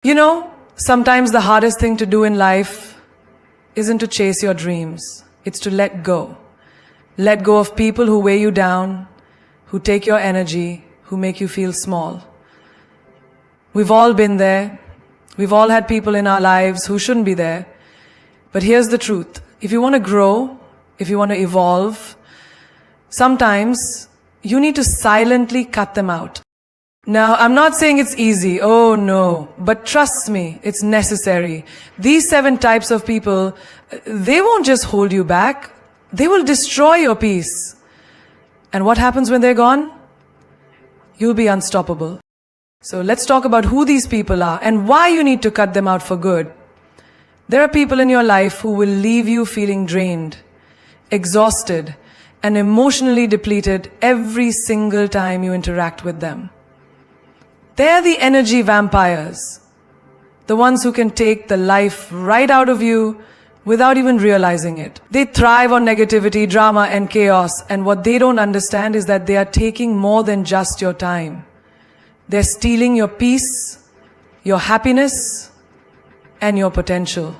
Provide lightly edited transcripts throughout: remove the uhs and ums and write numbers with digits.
You know, sometimes the hardest thing to do in life isn't to chase your dreams. It's to let go. Let go of people who weigh you down, who take your energy, who make you feel small. We've all been there. We've all had people in our lives who shouldn't be there. But here's the truth. If you want to grow, if you want to evolve, sometimes you need to silently cut them out. Now, I'm not saying it's easy. Oh no. But trust me, it's necessary. These 7 types of people, they won't just hold you back. They will destroy your peace. And what happens when they're gone? You'll be unstoppable. So let's talk about who these people are and why you need to cut them out for good. There are people in your life who will leave you feeling drained, exhausted, and emotionally depleted every single time you interact with them. They're the energy vampires, the ones who can take the life right out of you without even realizing it. They thrive on negativity, drama, and chaos, and what they don't understand is that they are taking more than just your time. They're stealing your peace, your happiness, and your potential.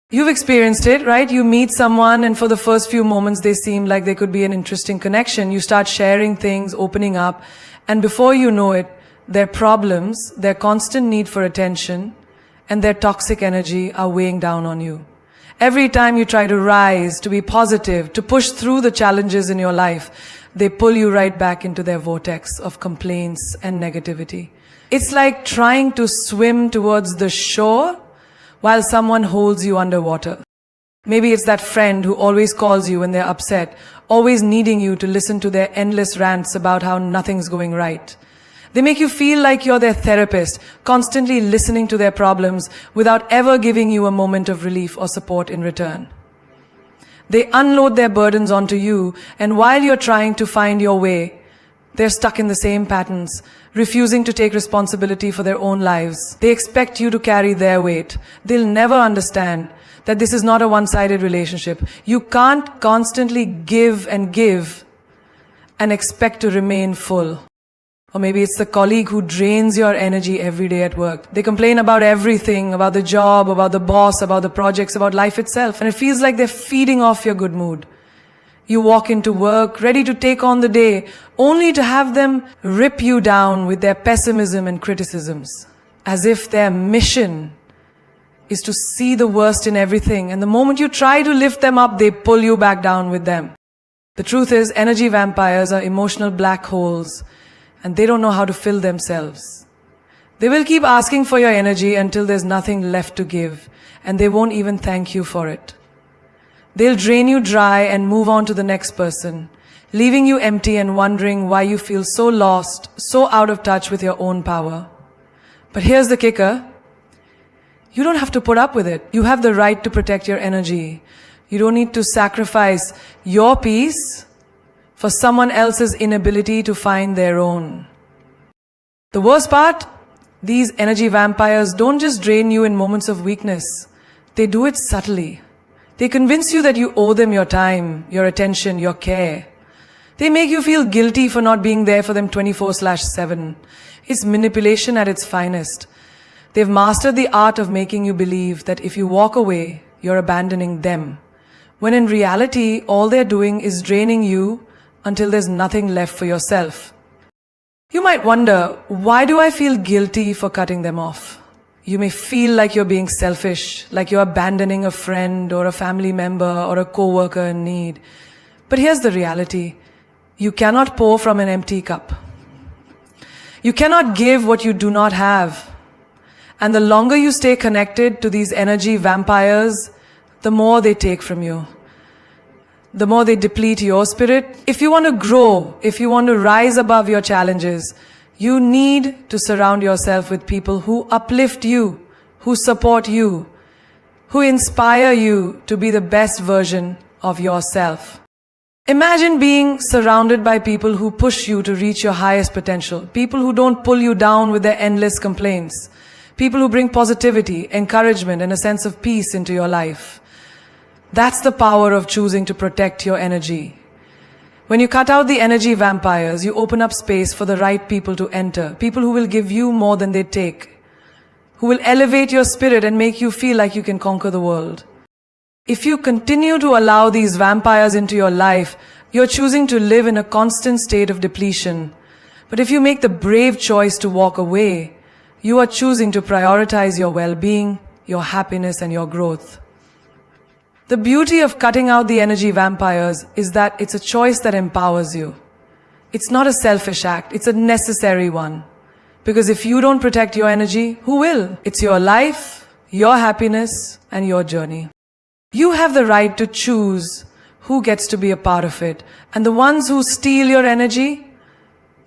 You've experienced it, right? You meet someone and for the first few moments they seem like they could be an interesting connection. You start sharing things, opening up, and before you know it, their problems, their constant need for attention, and their toxic energy are weighing down on you. Every time you try to rise, to be positive, to push through the challenges in your life, they pull you right back into their vortex of complaints and negativity. It's like trying to swim towards the shore while someone holds you underwater. Maybe it's that friend who always calls you when they're upset, always needing you to listen to their endless rants about how nothing's going right. They make you feel like you're their therapist, constantly listening to their problems without ever giving you a moment of relief or support in return. They unload their burdens onto you, and while you're trying to find your way, they're stuck in the same patterns, refusing to take responsibility for their own lives. They expect you to carry their weight. They'll never understand that this is not a one-sided relationship. You can't constantly give and expect to remain full. Or maybe it's the colleague who drains your energy every day at work. They complain about everything, about the job, about the boss, about the projects, about life itself. And it feels like they're feeding off your good mood. You walk into work, ready to take on the day, only to have them rip you down with their pessimism and criticisms. As if their mission is to see the worst in everything. And the moment you try to lift them up, they pull you back down with them. The truth is, energy vampires are emotional black holes, and they don't know how to fill themselves. They will keep asking for your energy until there's nothing left to give, and they won't even thank you for it. They'll drain you dry and move on to the next person, leaving you empty and wondering why you feel so lost, so out of touch with your own power. But here's the kicker. You don't have to put up with it. You have the right to protect your energy. You don't need to sacrifice your peace for someone else's inability to find their own. The worst part, these energy vampires don't just drain you in moments of weakness. They do it subtly. They convince you that you owe them your time, your attention, your care. They make you feel guilty for not being there for them 24/7. It's manipulation at its finest. They've mastered the art of making you believe that if you walk away, you're abandoning them, when in reality, all they're doing is draining you until there's nothing left for yourself. You might wonder, why do I feel guilty for cutting them off? You may feel like you're being selfish, like you're abandoning a friend or a family member or a coworker in need. But here's the reality. You cannot pour from an empty cup. You cannot give what you do not have. And the longer you stay connected to these energy vampires, the more they take from you. The more they deplete your spirit. If you want to grow, if you want to rise above your challenges, you need to surround yourself with people who uplift you, who support you, who inspire you to be the best version of yourself. Imagine being surrounded by people who push you to reach your highest potential, people who don't pull you down with their endless complaints, people who bring positivity, encouragement, and a sense of peace into your life. That's the power of choosing to protect your energy. When you cut out the energy vampires, you open up space for the right people to enter, people who will give you more than they take, who will elevate your spirit and make you feel like you can conquer the world. If you continue to allow these vampires into your life, you're choosing to live in a constant state of depletion. But if you make the brave choice to walk away, you are choosing to prioritize your well-being, your happiness, and your growth. The beauty of cutting out the energy vampires is that it's a choice that empowers you. It's not a selfish act, it's a necessary one. Because if you don't protect your energy, who will? It's your life, your happiness, and your journey. You have the right to choose who gets to be a part of it. And the ones who steal your energy,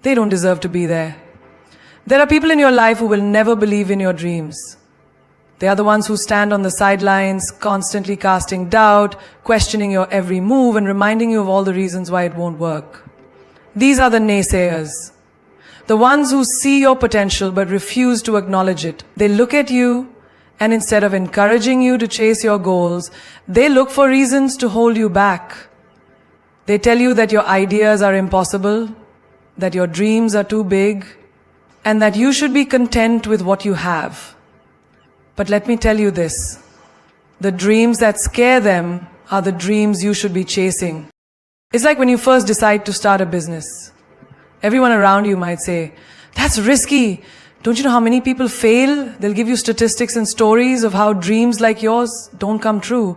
they don't deserve to be there. There are people in your life who will never believe in your dreams. They are the ones who stand on the sidelines, constantly casting doubt, questioning your every move, and reminding you of all the reasons why it won't work. These are the naysayers. The ones who see your potential but refuse to acknowledge it. They look at you, and instead of encouraging you to chase your goals, they look for reasons to hold you back. They tell you that your ideas are impossible, that your dreams are too big, and that you should be content with what you have. But let me tell you this, the dreams that scare them are the dreams you should be chasing. It's like when you first decide to start a business. Everyone around you might say, that's risky. Don't you know how many people fail? They'll give you statistics and stories of how dreams like yours don't come true.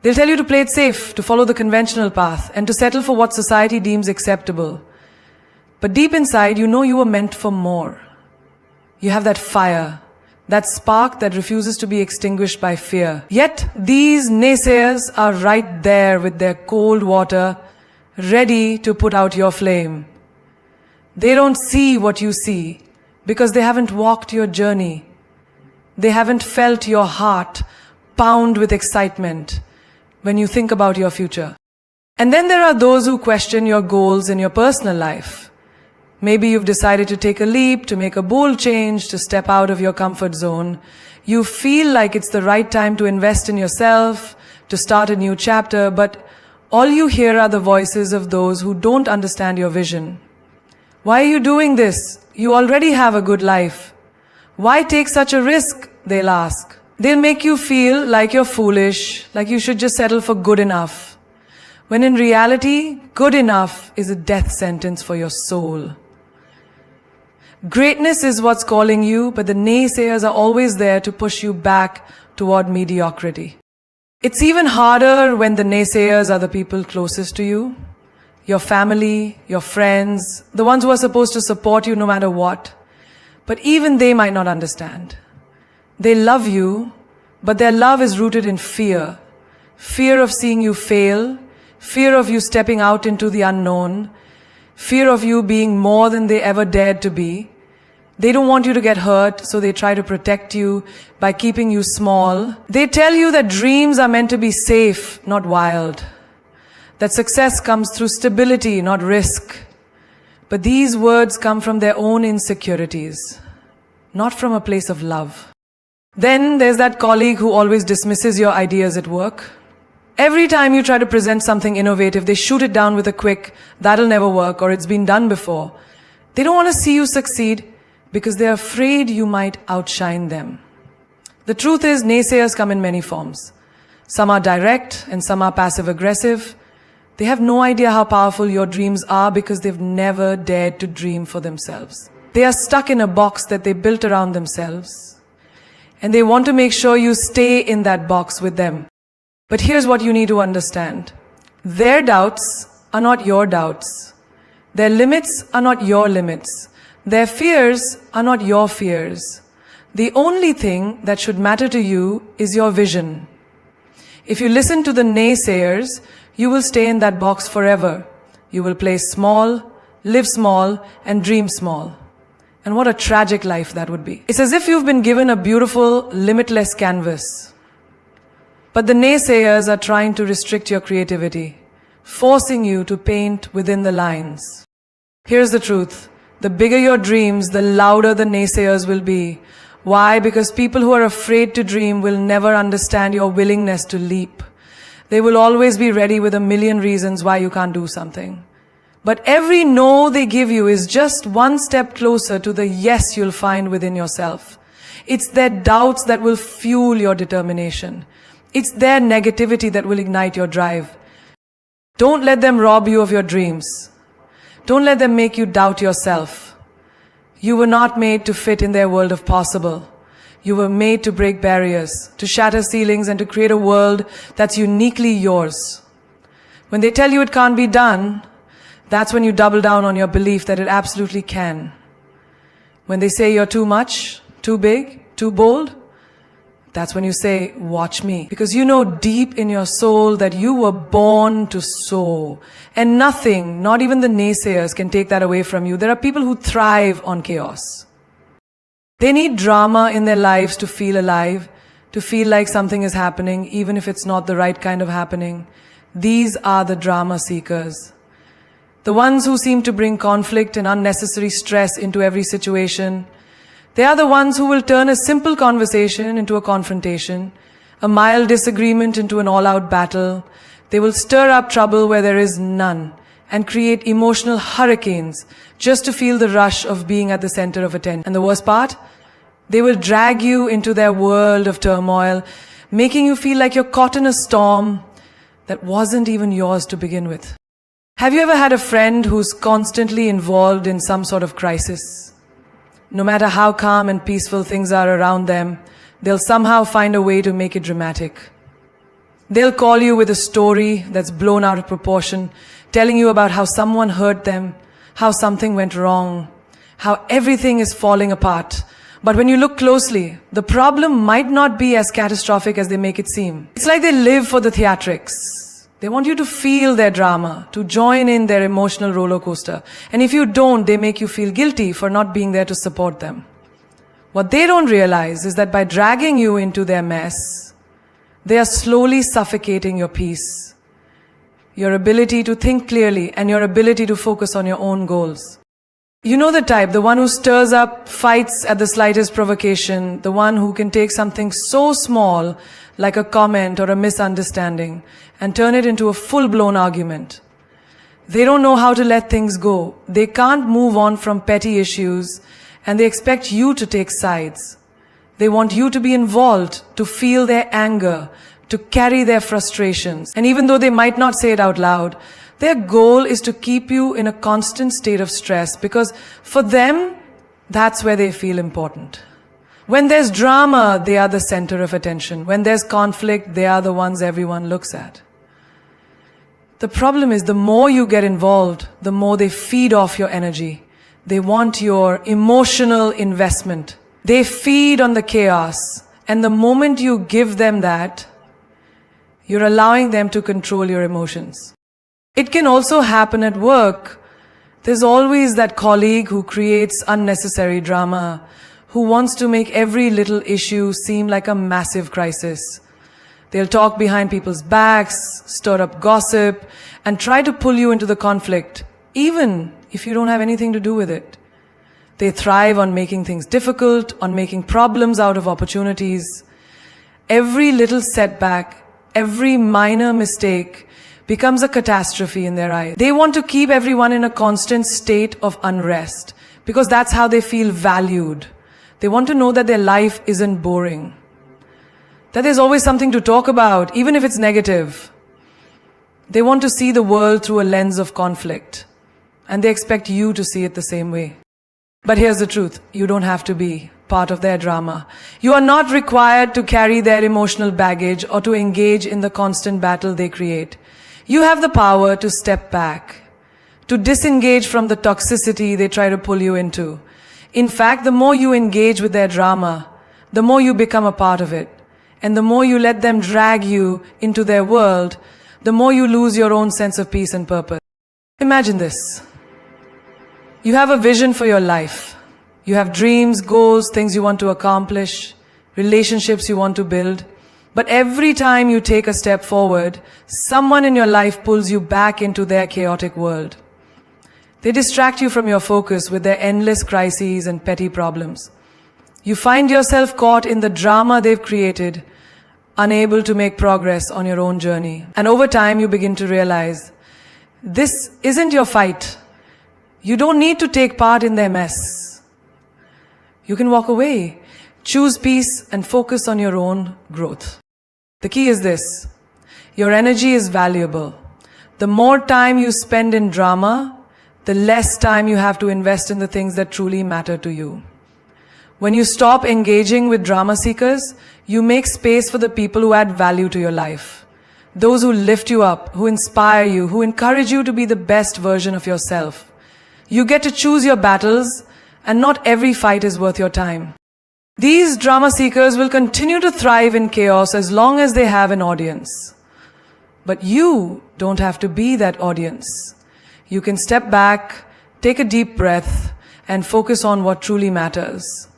They'll tell you to play it safe, to follow the conventional path, and to settle for what society deems acceptable. But deep inside, you know you were meant for more. You have that fire, that spark that refuses to be extinguished by fear. Yet, these naysayers are right there with their cold water, ready to put out your flame. They don't see what you see, because they haven't walked your journey. They haven't felt your heart pound with excitement when you think about your future. And then there are those who question your goals in your personal life. Maybe you've decided to take a leap, to make a bold change, to step out of your comfort zone. You feel like it's the right time to invest in yourself, to start a new chapter, but all you hear are the voices of those who don't understand your vision. Why are you doing this? You already have a good life. Why take such a risk? They'll ask. They'll make you feel like you're foolish, like you should just settle for good enough. When in reality, good enough is a death sentence for your soul. Greatness is what's calling you, but the naysayers are always there to push you back toward mediocrity. It's even harder when the naysayers are the people closest to you. Your family, your friends, the ones who are supposed to support you no matter what. But even they might not understand. They love you, but their love is rooted in fear. Fear of seeing you fail, fear of you stepping out into the unknown, fear of you being more than they ever dared to be. They don't want you to get hurt, so they try to protect you by keeping you small. They tell you that dreams are meant to be safe, not wild. That success comes through stability, not risk. But these words come from their own insecurities, not from a place of love. Then there's that colleague who always dismisses your ideas at work. Every time you try to present something innovative, they shoot it down with a quick, that'll never work, or it's been done before. They don't want to see you succeed because they're afraid you might outshine them. The truth is, naysayers come in many forms. Some are direct and some are passive-aggressive. They have no idea how powerful your dreams are because they've never dared to dream for themselves. They are stuck in a box that they built around themselves. And they want to make sure you stay in that box with them. But here's what you need to understand. Their doubts are not your doubts. Their limits are not your limits. Their fears are not your fears. The only thing that should matter to you is your vision. If you listen to the naysayers, you will stay in that box forever. You will play small, live small, and dream small. And what a tragic life that would be. It's as if you've been given a beautiful, limitless canvas. But the naysayers are trying to restrict your creativity, forcing you to paint within the lines. Here's the truth. The bigger your dreams, the louder the naysayers will be. Why? Because people who are afraid to dream will never understand your willingness to leap. They will always be ready with a million reasons why you can't do something. But every no they give you is just one step closer to the yes you'll find within yourself. It's their doubts that will fuel your determination. It's their negativity that will ignite your drive. Don't let them rob you of your dreams. Don't let them make you doubt yourself. You were not made to fit in their world of possible. You were made to break barriers, to shatter ceilings, and to create a world that's uniquely yours. When they tell you it can't be done, that's when you double down on your belief that it absolutely can. When they say you're too much, too big, too bold, that's when you say, watch me. Because you know deep in your soul that you were born to soar. And nothing, not even the naysayers, can take that away from you. There are people who thrive on chaos. They need drama in their lives to feel alive, to feel like something is happening, even if it's not the right kind of happening. These are the drama seekers. The ones who seem to bring conflict and unnecessary stress into every situation. They are the ones who will turn a simple conversation into a confrontation, a mild disagreement into an all-out battle. They will stir up trouble where there is none and create emotional hurricanes just to feel the rush of being at the center of attention. And the worst part? They will drag you into their world of turmoil, making you feel like you're caught in a storm that wasn't even yours to begin with. Have you ever had a friend who's constantly involved in some sort of crisis? No matter how calm and peaceful things are around them, they'll somehow find a way to make it dramatic. They'll call you with a story that's blown out of proportion, telling you about how someone hurt them, how something went wrong, how everything is falling apart. But when you look closely, the problem might not be as catastrophic as they make it seem. It's like they live for the theatrics. They want you to feel their drama, to join in their emotional roller coaster. And if you don't, they make you feel guilty for not being there to support them. What they don't realize is that by dragging you into their mess, they are slowly suffocating your peace, your ability to think clearly, and your ability to focus on your own goals. You know the type, the one who stirs up fights at the slightest provocation, the one who can take something so small, like a comment or a misunderstanding, and turn it into a full-blown argument. They don't know how to let things go. They can't move on from petty issues, and they expect you to take sides. They want you to be involved, to feel their anger, to carry their frustrations. And even though they might not say it out loud, their goal is to keep you in a constant state of stress, because for them, that's where they feel important. When there's drama, they are the center of attention. When there's conflict, they are the ones everyone looks at. The problem is, the more you get involved, the more they feed off your energy. They want your emotional investment. They feed on the chaos. And the moment you give them that, you're allowing them to control your emotions. It can also happen at work. There's always that colleague who creates unnecessary drama, who wants to make every little issue seem like a massive crisis. They'll talk behind people's backs, stir up gossip, and try to pull you into the conflict, even if you don't have anything to do with it. They thrive on making things difficult, on making problems out of opportunities. Every little setback, every minor mistake becomes a catastrophe in their eyes. They want to keep everyone in a constant state of unrest, because that's how they feel valued. They want to know that their life isn't boring, that there's always something to talk about, even if it's negative. They want to see the world through a lens of conflict, and they expect you to see it the same way. But here's the truth, you don't have to be part of their drama. You are not required to carry their emotional baggage or to engage in the constant battle they create. You have the power to step back, to disengage from the toxicity they try to pull you into. In fact, the more you engage with their drama, the more you become a part of it. And the more you let them drag you into their world, the more you lose your own sense of peace and purpose. Imagine this. You have a vision for your life. You have dreams, goals, things you want to accomplish, relationships you want to build. But every time you take a step forward, someone in your life pulls you back into their chaotic world. They distract you from your focus with their endless crises and petty problems. You find yourself caught in the drama they've created, unable to make progress on your own journey. And over time, you begin to realize, this isn't your fight. You don't need to take part in their mess. You can walk away. Choose peace and focus on your own growth. The key is this: your energy is valuable. The more time you spend in drama, the less time you have to invest in the things that truly matter to you. When you stop engaging with drama seekers, you make space for the people who add value to your life. Those who lift you up, who inspire you, who encourage you to be the best version of yourself. You get to choose your battles, and not every fight is worth your time. These drama seekers will continue to thrive in chaos as long as they have an audience. But you don't have to be that audience. You can step back, take a deep breath, and focus on what truly matters.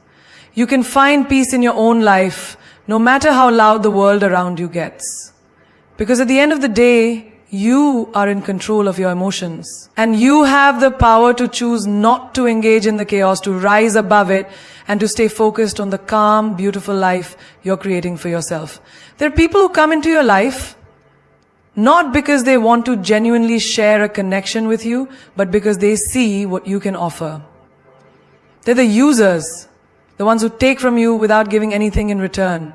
You can find peace in your own life, no matter how loud the world around you gets. Because at the end of the day, you are in control of your emotions. And you have the power to choose not to engage in the chaos, to rise above it, and to stay focused on the calm, beautiful life you're creating for yourself. There are people who come into your life not because they want to genuinely share a connection with you, but because they see what you can offer. They're the users, the ones who take from you without giving anything in return.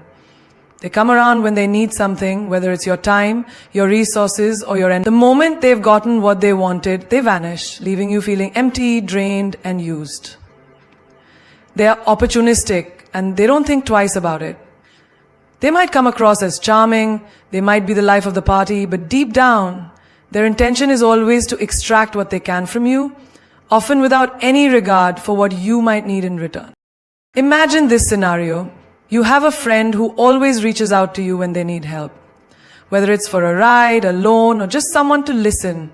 They come around when they need something, whether it's your time, your resources, or your energy. The moment they've gotten what they wanted, they vanish, leaving you feeling empty, drained, and used. They are opportunistic, and they don't think twice about it. They might come across as charming, they might be the life of the party, but deep down, their intention is always to extract what they can from you, often without any regard for what you might need in return. Imagine this scenario. You have a friend who always reaches out to you when they need help. Whether it's for a ride, a loan, or just someone to listen,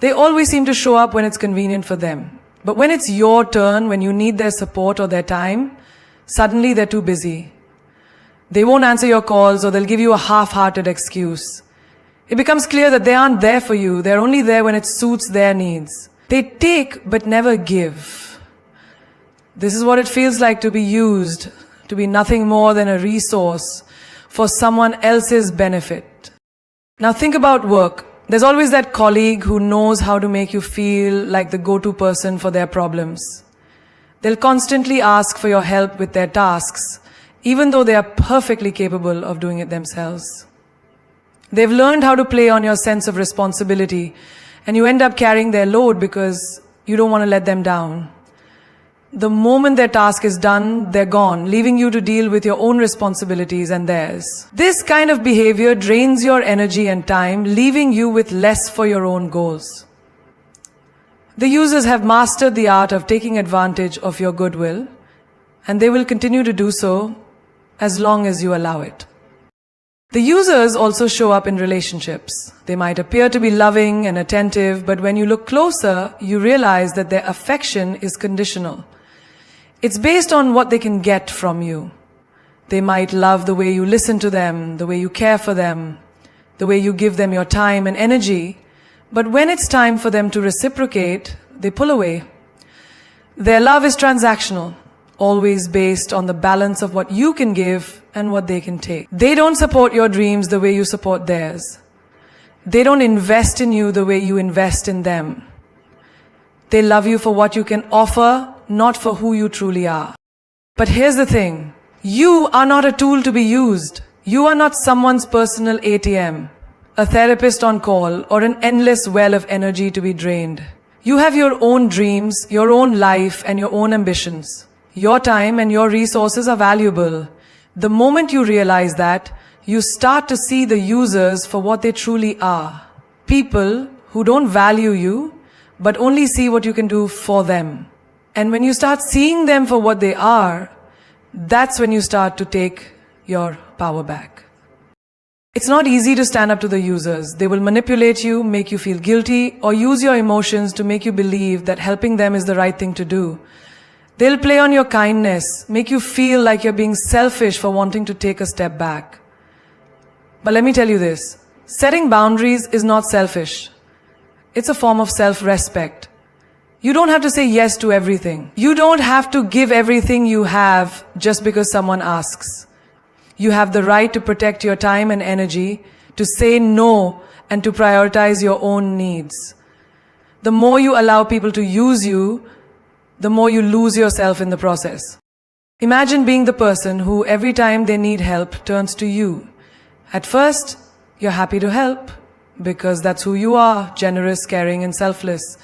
they always seem to show up when it's convenient for them. But when it's your turn, when you need their support or their time, suddenly they're too busy. They won't answer your calls, or they'll give you a half-hearted excuse. It becomes clear that they aren't there for you. They're only there when it suits their needs. They take but never give. This is what it feels like to be used, to be nothing more than a resource for someone else's benefit. Now think about work. There's always that colleague who knows how to make you feel like the go-to person for their problems. They'll constantly ask for your help with their tasks, even though they are perfectly capable of doing it themselves. They've learned how to play on your sense of responsibility, and you end up carrying their load because you don't want to let them down. The moment their task is done, they're gone, leaving you to deal with your own responsibilities and theirs. This kind of behavior drains your energy and time, leaving you with less for your own goals. The users have mastered the art of taking advantage of your goodwill, and they will continue to do so as long as you allow it. The users also show up in relationships. They might appear to be loving and attentive, but when you look closer, you realize that their affection is conditional. It's based on what they can get from you. They might love the way you listen to them, the way you care for them, the way you give them your time and energy, but when it's time for them to reciprocate, they pull away. Their love is transactional, always based on the balance of what you can give and what they can take. They don't support your dreams the way you support theirs. They don't invest in you the way you invest in them. They love you for what you can offer, not for who you truly are. But here's the thing. You are not a tool to be used. You are not someone's personal ATM, a therapist on call, or an endless well of energy to be drained. You have your own dreams, your own life, and your own ambitions. Your time and your resources are valuable. The moment you realize that, you start to see the users for what they truly are. People who don't value you, but only see what you can do for them. And when you start seeing them for what they are, that's when you start to take your power back. It's not easy to stand up to the users. They will manipulate you, make you feel guilty, or use your emotions to make you believe that helping them is the right thing to do. They'll play on your kindness, make you feel like you're being selfish for wanting to take a step back. But let me tell you this, setting boundaries is not selfish. It's a form of self-respect. You don't have to say yes to everything. You don't have to give everything you have just because someone asks. You have the right to protect your time and energy, to say no, and to prioritize your own needs. The more you allow people to use you, the more you lose yourself in the process. Imagine being the person who every time they need help turns to you. At first, you're happy to help because that's who you are, generous, caring, and selfless.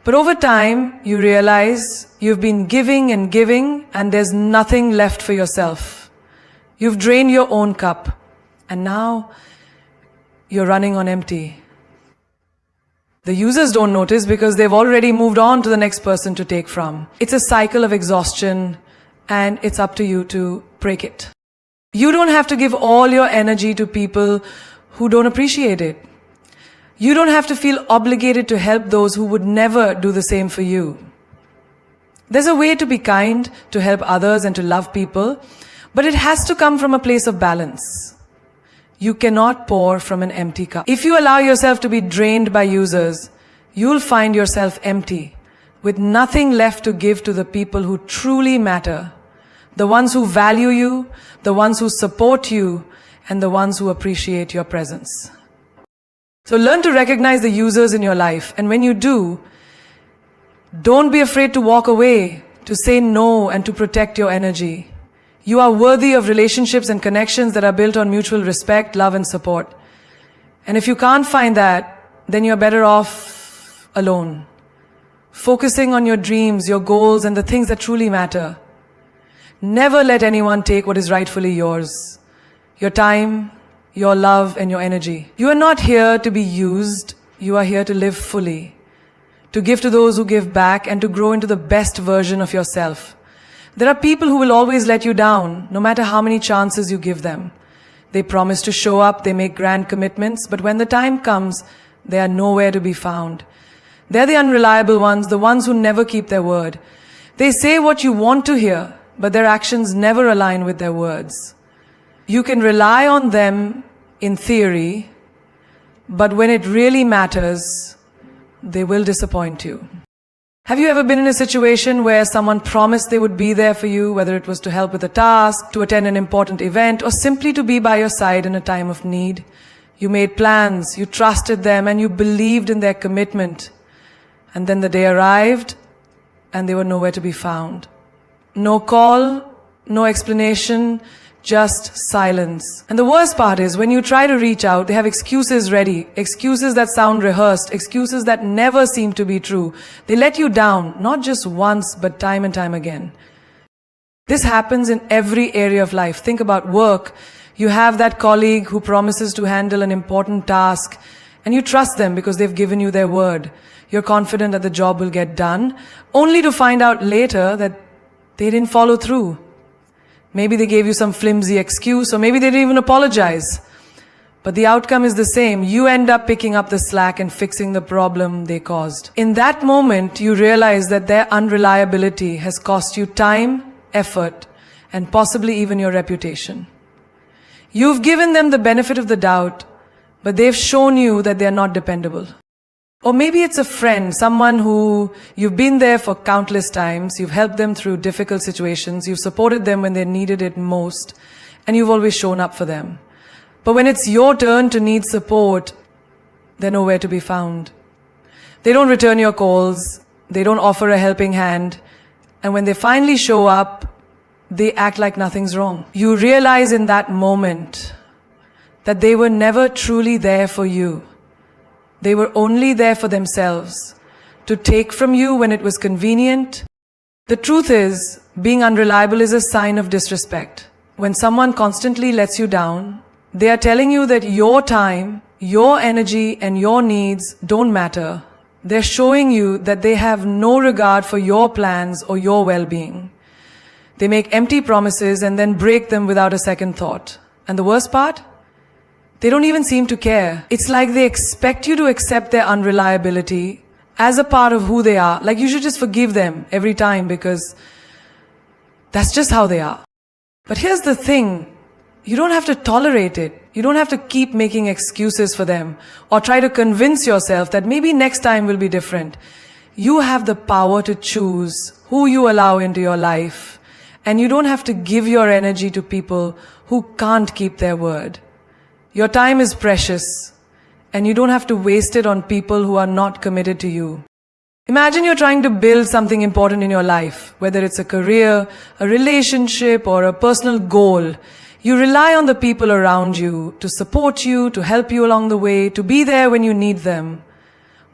But over time, you realize you've been giving and there's nothing left for yourself. You've drained your own cup and now you're running on empty. The users don't notice because they've already moved on to the next person to take from. It's a cycle of exhaustion and it's up to you to break it. You don't have to give all your energy to people who don't appreciate it. You don't have to feel obligated to help those who would never do the same for you. There's a way to be kind, to help others and to love people, but it has to come from a place of balance. You cannot pour from an empty cup. If you allow yourself to be drained by users, you'll find yourself empty, with nothing left to give to the people who truly matter. The ones who value you, the ones who support you, and the ones who appreciate your presence. So learn to recognize the users in your life, and when you do, don't be afraid to walk away, to say no, and to protect your energy. You are worthy of relationships and connections that are built on mutual respect, love, and support. And if you can't find that, then you're better off alone, focusing on your dreams, your goals, and the things that truly matter. Never let anyone take what is rightfully yours. Your time, your love, and your energy. You are not here to be used. You are here to live fully, to give to those who give back, and to grow into the best version of yourself. There are people who will always let you down, no matter how many chances you give them. They promise to show up, they make grand commitments, but when the time comes, they are nowhere to be found. They're the unreliable ones, the ones who never keep their word. They say what you want to hear, but their actions never align with their words. You can rely on them in theory, but when it really matters, they will disappoint you. Have you ever been in a situation where someone promised they would be there for you, whether it was to help with a task, to attend an important event, or simply to be by your side in a time of need? You made plans, you trusted them, and you believed in their commitment. And then the day arrived, and they were nowhere to be found. No call, no explanation, just silence. And the worst part is, when you try to reach out, they have excuses ready, excuses that sound rehearsed, excuses that never seem to be true. They let you down, not just once, but time and time again. This happens in every area of life. Think about work. You have that colleague who promises to handle an important task, and you trust them because they've given you their word. You're confident that the job will get done, only to find out later that they didn't follow through. Maybe they gave you some flimsy excuse, or maybe they didn't even apologize. But the outcome is the same. You end up picking up the slack and fixing the problem they caused. In that moment, you realize that their unreliability has cost you time, effort, and possibly even your reputation. You've given them the benefit of the doubt, but they've shown you that they're not dependable. Or maybe it's a friend, someone who you've been there for countless times, you've helped them through difficult situations, you've supported them when they needed it most, and you've always shown up for them. But when it's your turn to need support, they're nowhere to be found. They don't return your calls, they don't offer a helping hand, and when they finally show up, they act like nothing's wrong. You realize in that moment that they were never truly there for you. They were only there for themselves, to take from you when it was convenient. The truth is, being unreliable is a sign of disrespect. When someone constantly lets you down, they are telling you that your time, your energy, and your needs don't matter. They're showing you that they have no regard for your plans or your well-being. They make empty promises and then break them without a second thought. And the worst part? They don't even seem to care. It's like they expect you to accept their unreliability as a part of who they are. Like you should just forgive them every time because that's just how they are. But here's the thing. You don't have to tolerate it. You don't have to keep making excuses for them or try to convince yourself that maybe next time will be different. You have the power to choose who you allow into your life. And you don't have to give your energy to people who can't keep their word. Your time is precious, and you don't have to waste it on people who are not committed to you. Imagine you're trying to build something important in your life, whether it's a career, a relationship, or a personal goal. You rely on the people around you to support you, to help you along the way, to be there when you need them.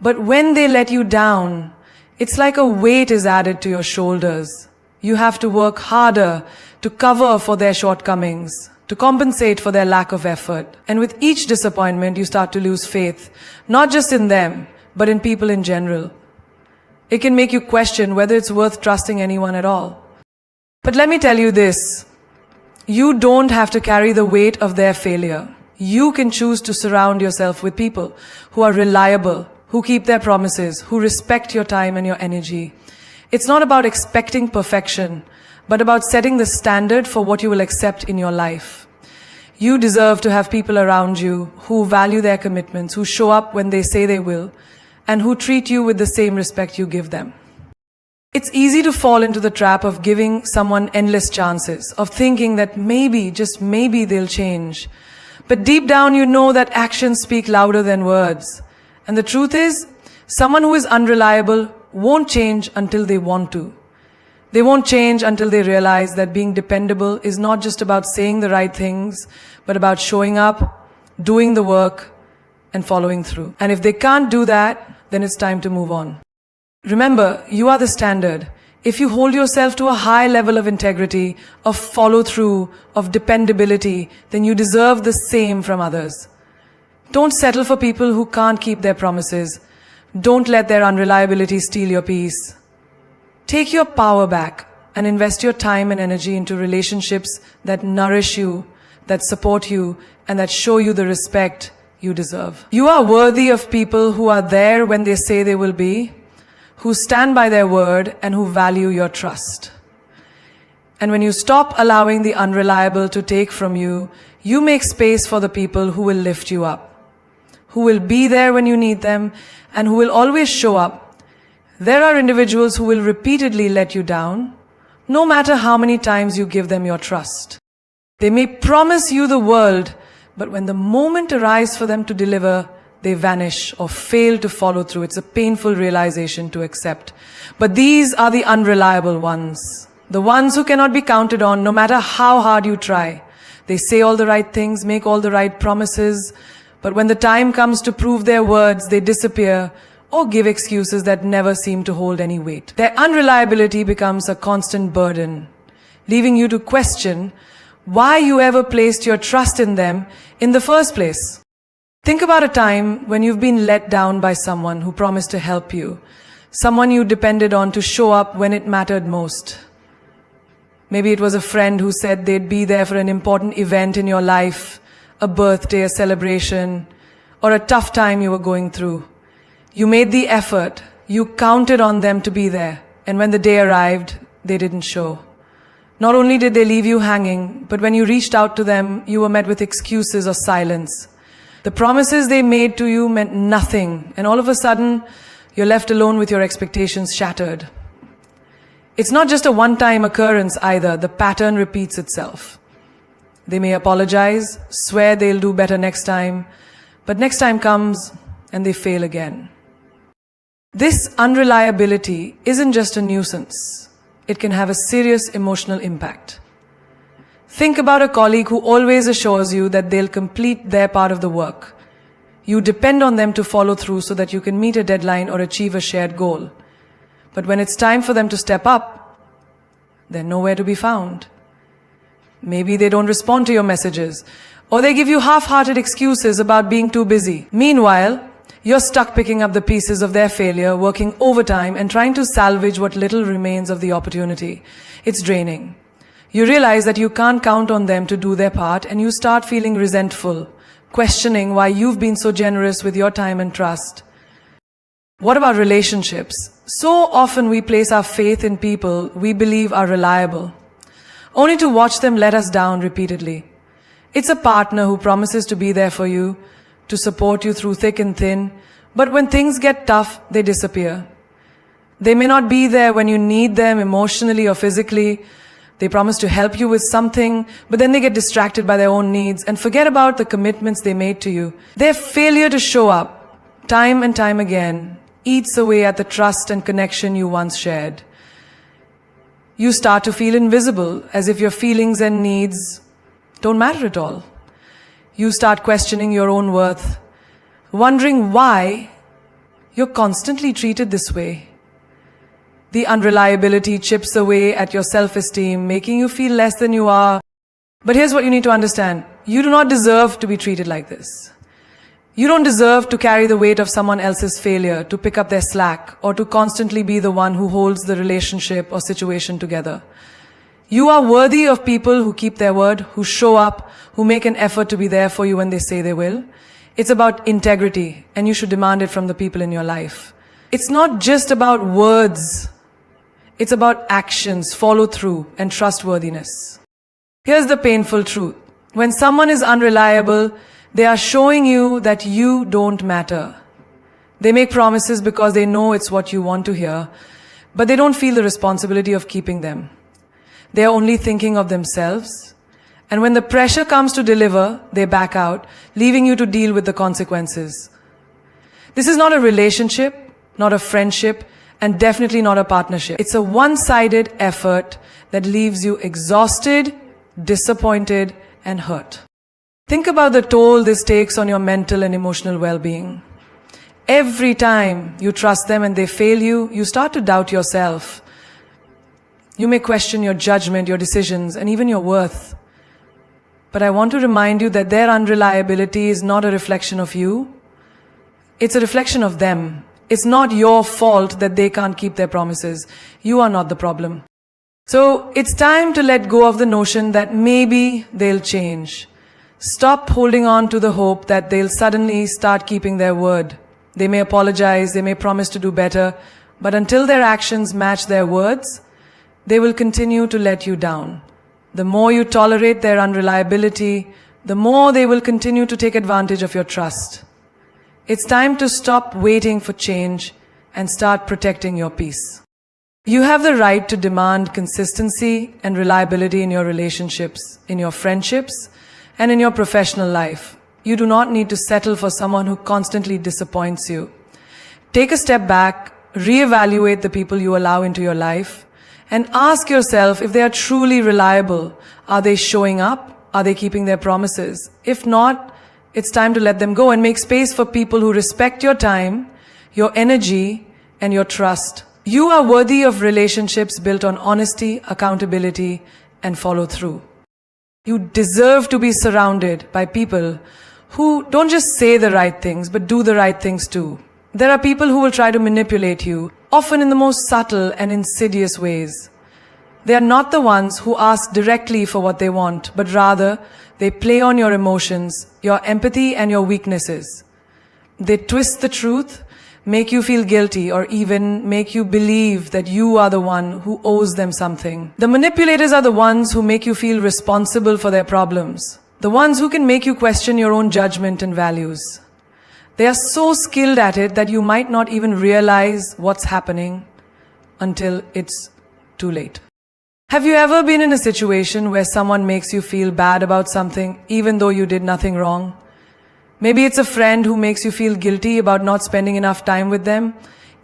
But when they let you down, it's like a weight is added to your shoulders. You have to work harder to cover for their shortcomings, to compensate for their lack of effort. And with each disappointment, you start to lose faith, not just in them, but in people in general. It can make you question whether it's worth trusting anyone at all. But let me tell you this, you don't have to carry the weight of their failure. You can choose to surround yourself with people who are reliable, who keep their promises, who respect your time and your energy. It's not about expecting perfection, but about setting the standard for what you will accept in your life. You deserve to have people around you who value their commitments, who show up when they say they will, and who treat you with the same respect you give them. It's easy to fall into the trap of giving someone endless chances, of thinking that maybe, just maybe they'll change. But deep down you know that actions speak louder than words. And the truth is, someone who is unreliable won't change until they want to. They won't change until they realize that being dependable is not just about saying the right things, but about showing up, doing the work, and following through. And if they can't do that, then it's time to move on. Remember, you are the standard. If you hold yourself to a high level of integrity, of follow-through, of dependability, then you deserve the same from others. Don't settle for people who can't keep their promises. Don't let their unreliability steal your peace. Take your power back and invest your time and energy into relationships that nourish you, that support you, and that show you the respect you deserve. You are worthy of people who are there when they say they will be, who stand by their word, and who value your trust. And when you stop allowing the unreliable to take from you, you make space for the people who will lift you up, who will be there when you need them, and who will always show up. There are individuals who will repeatedly let you down, no matter how many times you give them your trust. They may promise you the world, but when the moment arrives for them to deliver, they vanish or fail to follow through. It's a painful realization to accept. But these are the unreliable ones. The ones who cannot be counted on no matter how hard you try. They say all the right things, make all the right promises, but when the time comes to prove their words, they disappear or give excuses that never seem to hold any weight. Their unreliability becomes a constant burden, leaving you to question why you ever placed your trust in them in the first place. Think about a time when you've been let down by someone who promised to help you, someone you depended on to show up when it mattered most. Maybe it was a friend who said they'd be there for an important event in your life, a birthday, a celebration, or a tough time you were going through. You made the effort, you counted on them to be there, and when the day arrived, they didn't show. Not only did they leave you hanging, but when you reached out to them, you were met with excuses or silence. The promises they made to you meant nothing, and all of a sudden, you're left alone with your expectations shattered. It's not just a one-time occurrence either. The pattern repeats itself. They may apologize, swear they'll do better next time, but next time comes and they fail again. This unreliability isn't just a nuisance. It can have a serious emotional impact. Think about a colleague who always assures you that they'll complete their part of the work. You depend on them to follow through so that you can meet a deadline or achieve a shared goal. But when it's time for them to step up, they're nowhere to be found. Maybe they don't respond to your messages, or they give you half-hearted excuses about being too busy. Meanwhile, you're stuck picking up the pieces of their failure, working overtime, and trying to salvage what little remains of the opportunity. It's draining. You realize that you can't count on them to do their part, and you start feeling resentful, questioning why you've been so generous with your time and trust. What about relationships? So often we place our faith in people we believe are reliable, only to watch them let us down repeatedly. It's a partner who promises to be there for you, to support you through thick and thin, but when things get tough, they disappear. They may not be there when you need them emotionally or physically. They promise to help you with something, but then they get distracted by their own needs and forget about the commitments they made to you. Their failure to show up, time and time again, eats away at the trust and connection you once shared. You start to feel invisible, as if your feelings and needs don't matter at all. You start questioning your own worth, wondering why you're constantly treated this way. The unreliability chips away at your self-esteem, making you feel less than you are. But here's what you need to understand. You do not deserve to be treated like this. You don't deserve to carry the weight of someone else's failure, to pick up their slack, or to constantly be the one who holds the relationship or situation together. You are worthy of people who keep their word, who show up, who make an effort to be there for you when they say they will. It's about integrity, and you should demand it from the people in your life. It's not just about words. It's about actions, follow through, and trustworthiness. Here's the painful truth. When someone is unreliable, they are showing you that you don't matter. They make promises because they know it's what you want to hear, but they don't feel the responsibility of keeping them. They are only thinking of themselves, and when the pressure comes to deliver, they back out, leaving you to deal with the consequences. This is not a relationship, not a friendship, and definitely not a partnership. It's a one-sided effort that leaves you exhausted, disappointed, and hurt. Think about the toll this takes on your mental and emotional well-being. Every time you trust them and they fail you, you start to doubt yourself. You may question your judgment, your decisions, and even your worth. But I want to remind you that their unreliability is not a reflection of you. It's a reflection of them. It's not your fault that they can't keep their promises. You are not the problem. So it's time to let go of the notion that maybe they'll change. Stop holding on to the hope that they'll suddenly start keeping their word. They may apologize, they may promise to do better, but until their actions match their words, they will continue to let you down. The more you tolerate their unreliability, the more they will continue to take advantage of your trust. It's time to stop waiting for change and start protecting your peace. You have the right to demand consistency and reliability in your relationships, in your friendships, and in your professional life. You do not need to settle for someone who constantly disappoints you. Take a step back, reevaluate the people you allow into your life, and ask yourself if they are truly reliable. Are they showing up? Are they keeping their promises? If not, it's time to let them go and make space for people who respect your time, your energy, and your trust. You are worthy of relationships built on honesty, accountability, and follow through. You deserve to be surrounded by people who don't just say the right things, but do the right things too. There are people who will try to manipulate you, often in the most subtle and insidious ways. They are not the ones who ask directly for what they want, but rather they play on your emotions, your empathy, and your weaknesses. They twist the truth, make you feel guilty, or even make you believe that you are the one who owes them something. The manipulators are the ones who make you feel responsible for their problems, the ones who can make you question your own judgment and values. They are so skilled at it that you might not even realize what's happening until it's too late. Have you ever been in a situation where someone makes you feel bad about something even though you did nothing wrong? Maybe it's a friend who makes you feel guilty about not spending enough time with them,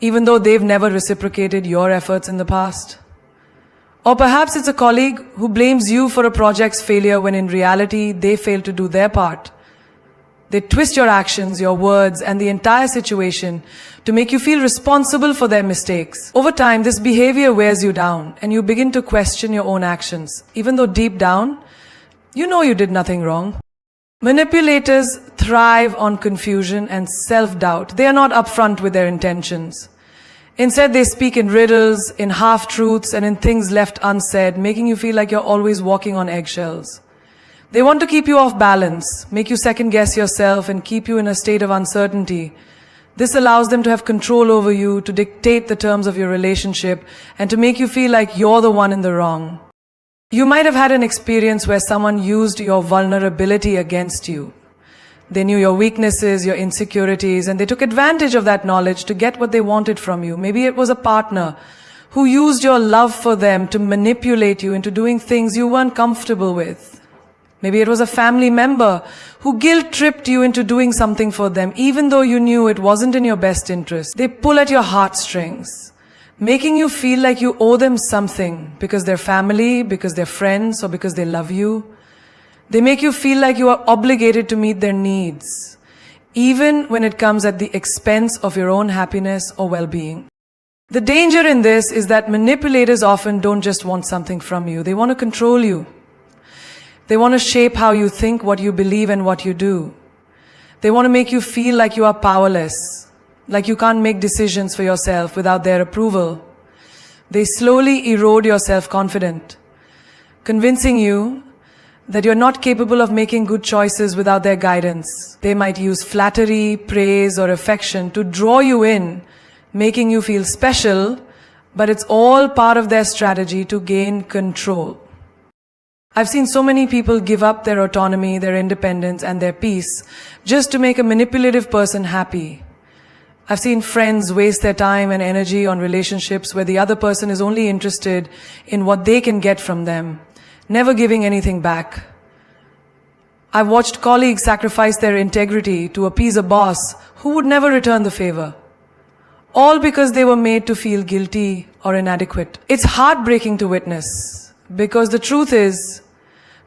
even though they've never reciprocated your efforts in the past. Or perhaps it's a colleague who blames you for a project's failure when in reality they failed to do their part. They twist your actions, your words, and the entire situation to make you feel responsible for their mistakes. Over time, this behavior wears you down, and you begin to question your own actions, even though deep down, you know you did nothing wrong. Manipulators thrive on confusion and self-doubt. They are not upfront with their intentions. Instead, they speak in riddles, in half-truths, and in things left unsaid, making you feel like you're always walking on eggshells. They want to keep you off balance, make you second-guess yourself, and keep you in a state of uncertainty. This allows them to have control over you, to dictate the terms of your relationship, and to make you feel like you're the one in the wrong. You might have had an experience where someone used your vulnerability against you. They knew your weaknesses, your insecurities, and they took advantage of that knowledge to get what they wanted from you. Maybe it was a partner who used your love for them to manipulate you into doing things you weren't comfortable with. Maybe it was a family member who guilt-tripped you into doing something for them, even though you knew it wasn't in your best interest. They pull at your heartstrings, making you feel like you owe them something because they're family, because they're friends, or because they love you. They make you feel like you are obligated to meet their needs, even when it comes at the expense of your own happiness or well-being. The danger in this is that manipulators often don't just want something from you. They want to control you. They want to shape how you think, what you believe, and what you do. They want to make you feel like you are powerless, like you can't make decisions for yourself without their approval. They slowly erode your self-confidence, convincing you that you're not capable of making good choices without their guidance. They might use flattery, praise, or affection to draw you in, making you feel special, but it's all part of their strategy to gain control. I've seen so many people give up their autonomy, their independence, and their peace just to make a manipulative person happy. I've seen friends waste their time and energy on relationships where the other person is only interested in what they can get from them, never giving anything back. I've watched colleagues sacrifice their integrity to appease a boss who would never return the favor, all because they were made to feel guilty or inadequate. It's heartbreaking to witness, because the truth is,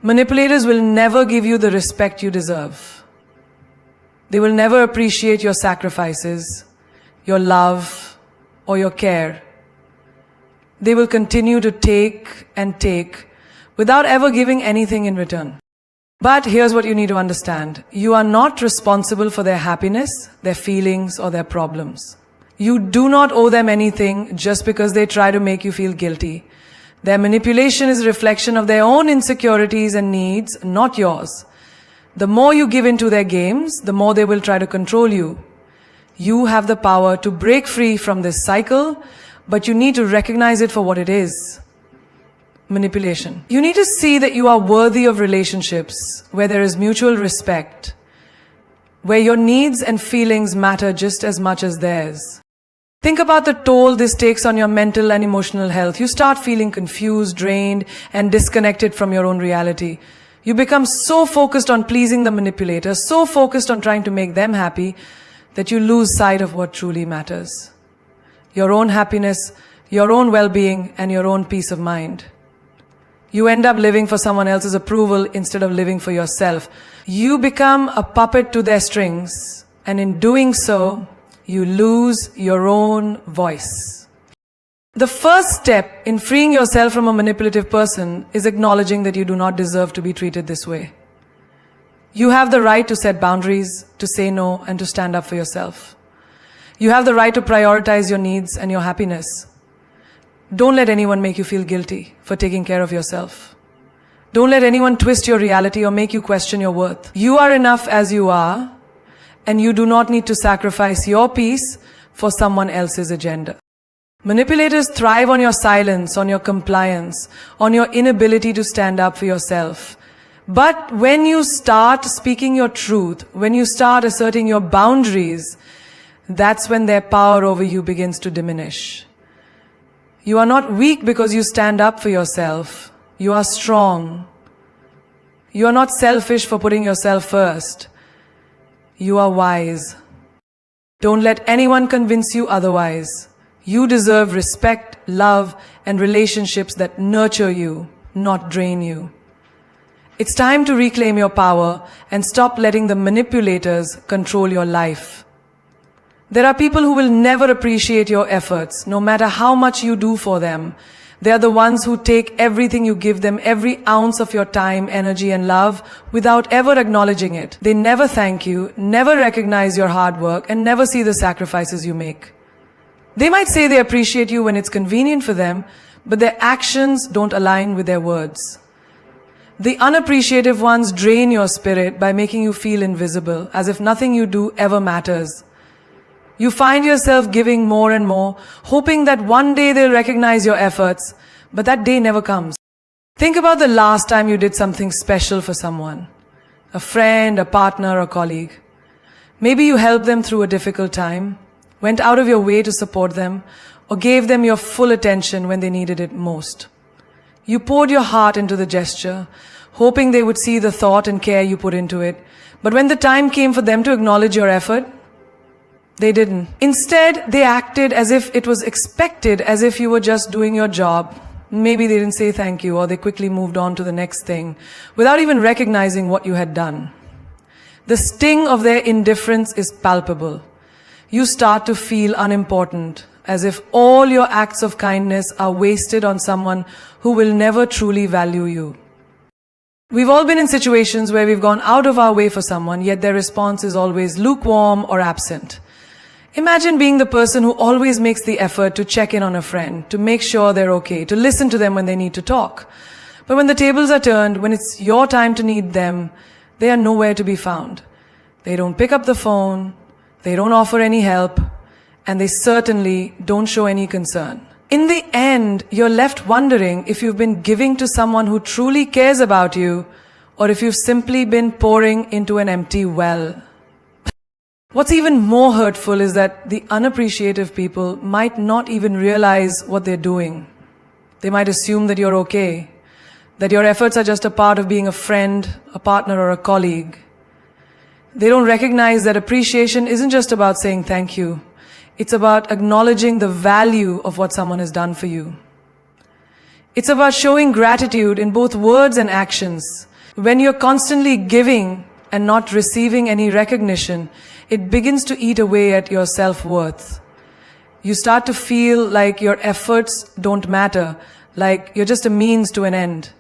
manipulators will never give you the respect you deserve. They will never appreciate your sacrifices, your love, or your care. They will continue to take and take without ever giving anything in return. But here's what you need to understand. You are not responsible for their happiness, their feelings, or their problems. You do not owe them anything just because they try to make you feel guilty. Their manipulation is a reflection of their own insecurities and needs, not yours. The more you give into their games, the more they will try to control you. You have the power to break free from this cycle, but you need to recognize it for what it is. Manipulation. You need to see that you are worthy of relationships where there is mutual respect, where your needs and feelings matter just as much as theirs. Think about the toll this takes on your mental and emotional health. You start feeling confused, drained, and disconnected from your own reality. You become so focused on pleasing the manipulator, so focused on trying to make them happy, that you lose sight of what truly matters. Your own happiness, your own well-being, and your own peace of mind. You end up living for someone else's approval instead of living for yourself. You become a puppet to their strings, and in doing so, you lose your own voice. The first step in freeing yourself from a manipulative person is acknowledging that you do not deserve to be treated this way. You have the right to set boundaries, to say no, and to stand up for yourself. You have the right to prioritize your needs and your happiness. Don't let anyone make you feel guilty for taking care of yourself. Don't let anyone twist your reality or make you question your worth. You are enough as you are, and you do not need to sacrifice your peace for someone else's agenda. Manipulators thrive on your silence, on your compliance, on your inability to stand up for yourself. But when you start speaking your truth, when you start asserting your boundaries, that's when their power over you begins to diminish. You are not weak because you stand up for yourself. You are strong. You are not selfish for putting yourself first. You are wise. Don't let anyone convince you otherwise. You deserve respect, love, and relationships that nurture you, not drain you. It's time to reclaim your power and stop letting the manipulators control your life. There are people who will never appreciate your efforts, no matter how much you do for them. They are the ones who take everything you give them, every ounce of your time, energy, and love, without ever acknowledging it. They never thank you, never recognize your hard work, and never see the sacrifices you make. They might say they appreciate you when it's convenient for them, but their actions don't align with their words. The unappreciative ones drain your spirit by making you feel invisible, as if nothing you do ever matters. You find yourself giving more and more, hoping that one day they'll recognize your efforts, but that day never comes. Think about the last time you did something special for someone, a friend, a partner, or colleague. Maybe you helped them through a difficult time, went out of your way to support them, or gave them your full attention when they needed it most. You poured your heart into the gesture, hoping they would see the thought and care you put into it. But when the time came for them to acknowledge your effort, they didn't. Instead, they acted as if it was expected, as if you were just doing your job. Maybe they didn't say thank you, or they quickly moved on to the next thing, without even recognizing what you had done. The sting of their indifference is palpable. You start to feel unimportant, as if all your acts of kindness are wasted on someone who will never truly value you. We've all been in situations where we've gone out of our way for someone, yet their response is always lukewarm or absent. Imagine being the person who always makes the effort to check in on a friend, to make sure they're okay, to listen to them when they need to talk. But when the tables are turned, when it's your time to need them, they are nowhere to be found. They don't pick up the phone, they don't offer any help, and they certainly don't show any concern. In the end, you're left wondering if you've been giving to someone who truly cares about you, or if you've simply been pouring into an empty well. What's even more hurtful is that the unappreciative people might not even realize what they're doing. They might assume that you're okay, that your efforts are just a part of being a friend, a partner, or a colleague. They don't recognize that appreciation isn't just about saying thank you. It's about acknowledging the value of what someone has done for you. It's about showing gratitude in both words and actions. When you're constantly giving and not receiving any recognition, it begins to eat away at your self-worth. You start to feel like your efforts don't matter, like you're just a means to an end.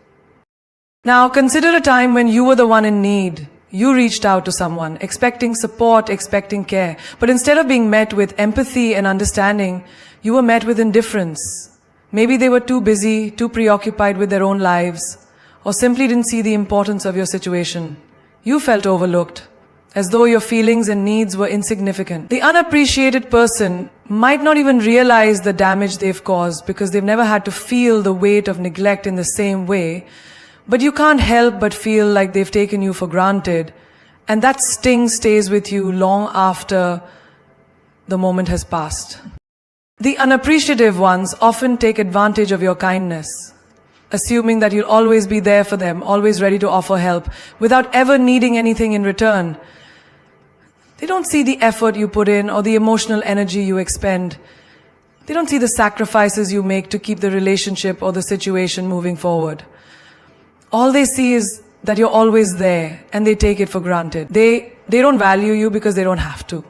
Now, consider a time when you were the one in need. You reached out to someone, expecting support, expecting care. But instead of being met with empathy and understanding, you were met with indifference. Maybe they were too busy, too preoccupied with their own lives, or simply didn't see the importance of your situation. You felt overlooked, as though your feelings and needs were insignificant. The unappreciated person might not even realize the damage they've caused because they've never had to feel the weight of neglect in the same way. But you can't help but feel like they've taken you for granted, and that sting stays with you long after the moment has passed. The unappreciative ones often take advantage of your kindness, assuming that you'll always be there for them, always ready to offer help, without ever needing anything in return. They don't see the effort you put in or the emotional energy you expend. They don't see the sacrifices you make to keep the relationship or the situation moving forward. All they see is that you're always there, and they take it for granted. They don't value you because they don't have to.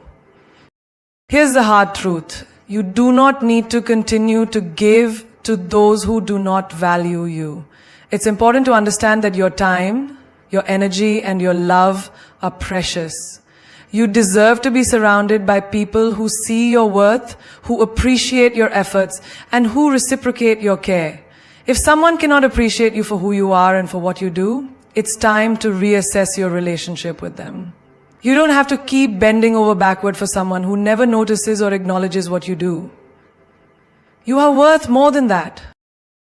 Here's the hard truth. You do not need to continue to give to those who do not value you. It's important to understand that your time, your energy, and your love are precious. You deserve to be surrounded by people who see your worth, who appreciate your efforts, and who reciprocate your care. If someone cannot appreciate you for who you are and for what you do, it's time to reassess your relationship with them. You don't have to keep bending over backward for someone who never notices or acknowledges what you do. You are worth more than that.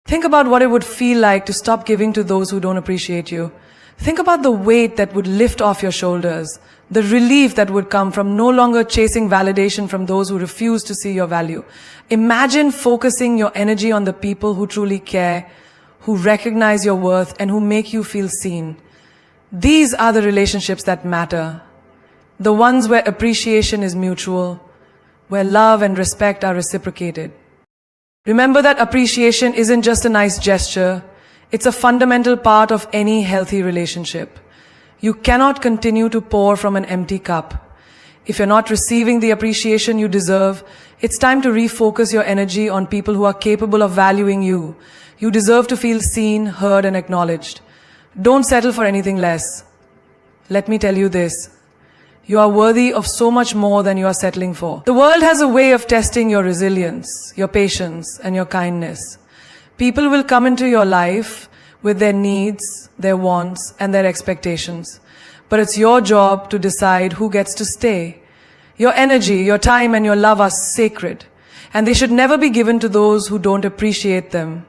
Think about what it would feel like to stop giving to those who don't appreciate you. Think about the weight that would lift off your shoulders, the relief that would come from no longer chasing validation from those who refuse to see your value. Imagine focusing your energy on the people who truly care, who recognize your worth, and who make you feel seen. These are the relationships that matter. The ones where appreciation is mutual, where love and respect are reciprocated. Remember that appreciation isn't just a nice gesture. It's a fundamental part of any healthy relationship. You cannot continue to pour from an empty cup. If you're not receiving the appreciation you deserve, it's time to refocus your energy on people who are capable of valuing you. You deserve to feel seen, heard, and acknowledged. Don't settle for anything less. Let me tell you this. You are worthy of so much more than you are settling for. The world has a way of testing your resilience, your patience, and your kindness. People will come into your life with their needs, their wants, and their expectations. But it's your job to decide who gets to stay. Your energy, your time, and your love are sacred, and they should never be given to those who don't appreciate them.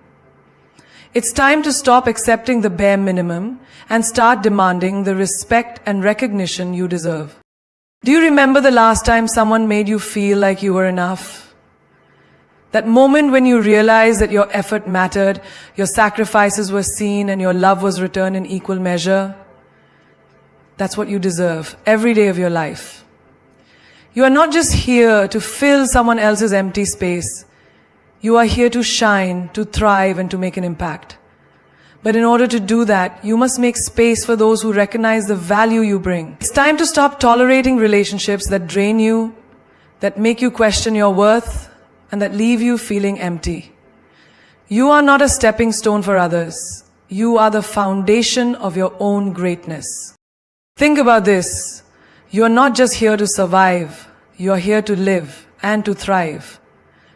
It's time to stop accepting the bare minimum and start demanding the respect and recognition you deserve. Do you remember the last time someone made you feel like you were enough? That moment when you realize that your effort mattered, your sacrifices were seen, and your love was returned in equal measure. That's what you deserve every day of your life. You are not just here to fill someone else's empty space. You are here to shine, to thrive, and to make an impact. But in order to do that, you must make space for those who recognize the value you bring. It's time to stop tolerating relationships that drain you, that make you question your worth, and that leave you feeling empty. You are not a stepping stone for others. You are the foundation of your own greatness. Think about this. You are not just here to survive. You are here to live and to thrive.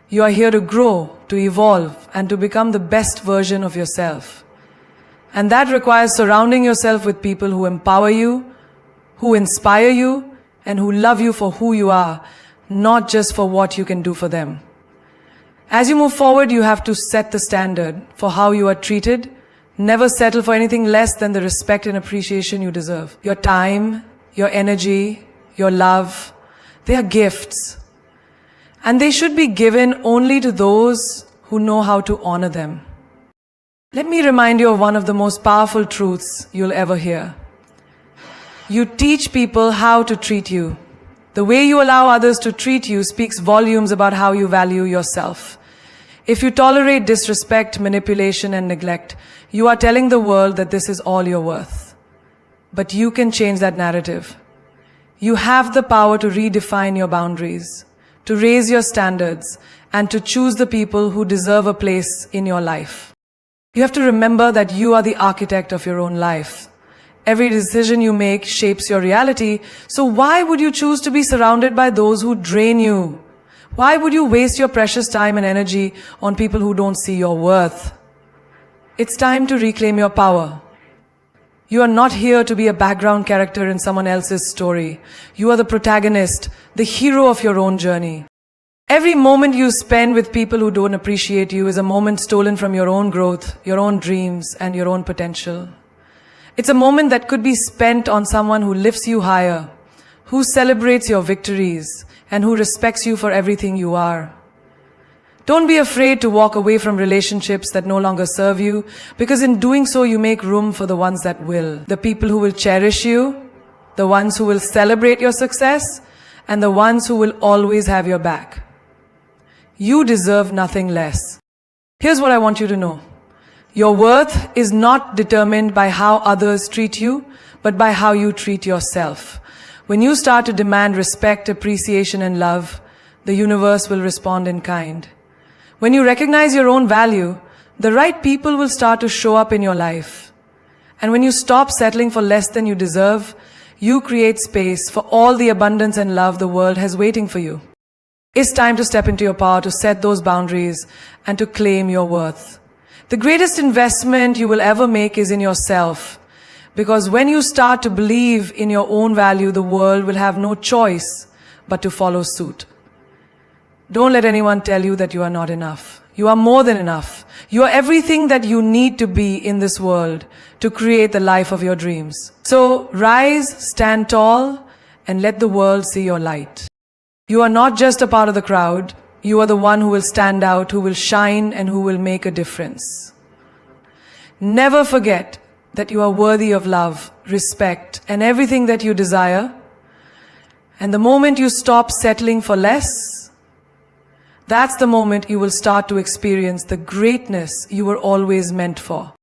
You are here to grow, to evolve, and to become the best version of yourself. And that requires surrounding yourself with people who empower you, who inspire you, and who love you for who you are, not just for what you can do for them. As you move forward, you have to set the standard for how you are treated. Never settle for anything less than the respect and appreciation you deserve. Your time, your energy, your love, they are gifts. And they should be given only to those who know how to honor them. Let me remind you of one of the most powerful truths you'll ever hear. You teach people how to treat you. The way you allow others to treat you speaks volumes about how you value yourself. If you tolerate disrespect, manipulation, and neglect, you are telling the world that this is all you're worth. But you can change that narrative. You have the power to redefine your boundaries, to raise your standards, and to choose the people who deserve a place in your life. You have to remember that you are the architect of your own life. Every decision you make shapes your reality, so why would you choose to be surrounded by those who drain you? Why would you waste your precious time and energy on people who don't see your worth? It's time to reclaim your power. You are not here to be a background character in someone else's story. You are the protagonist, the hero of your own journey. Every moment you spend with people who don't appreciate you is a moment stolen from your own growth, your own dreams, and your own potential. It's a moment that could be spent on someone who lifts you higher, who celebrates your victories, and who respects you for everything you are. Don't be afraid to walk away from relationships that no longer serve you, because in doing so you make room for the ones that will. The people who will cherish you, the ones who will celebrate your success, and the ones who will always have your back. You deserve nothing less. Here's what I want you to know. Your worth is not determined by how others treat you, but by how you treat yourself. When you start to demand respect, appreciation, and love, the universe will respond in kind. When you recognize your own value, the right people will start to show up in your life. And when you stop settling for less than you deserve, you create space for all the abundance and love the world has waiting for you. It's time to step into your power, to set those boundaries, and to claim your worth. The greatest investment you will ever make is in yourself. Because when you start to believe in your own value, the world will have no choice but to follow suit. Don't let anyone tell you that you are not enough. You are more than enough. You are everything that you need to be in this world to create the life of your dreams. So rise, stand tall, and let the world see your light. You are not just a part of the crowd. You are the one who will stand out, who will shine, and who will make a difference. Never forget that you are worthy of love, respect, and everything that you desire. And the moment you stop settling for less, that's the moment you will start to experience the greatness you were always meant for.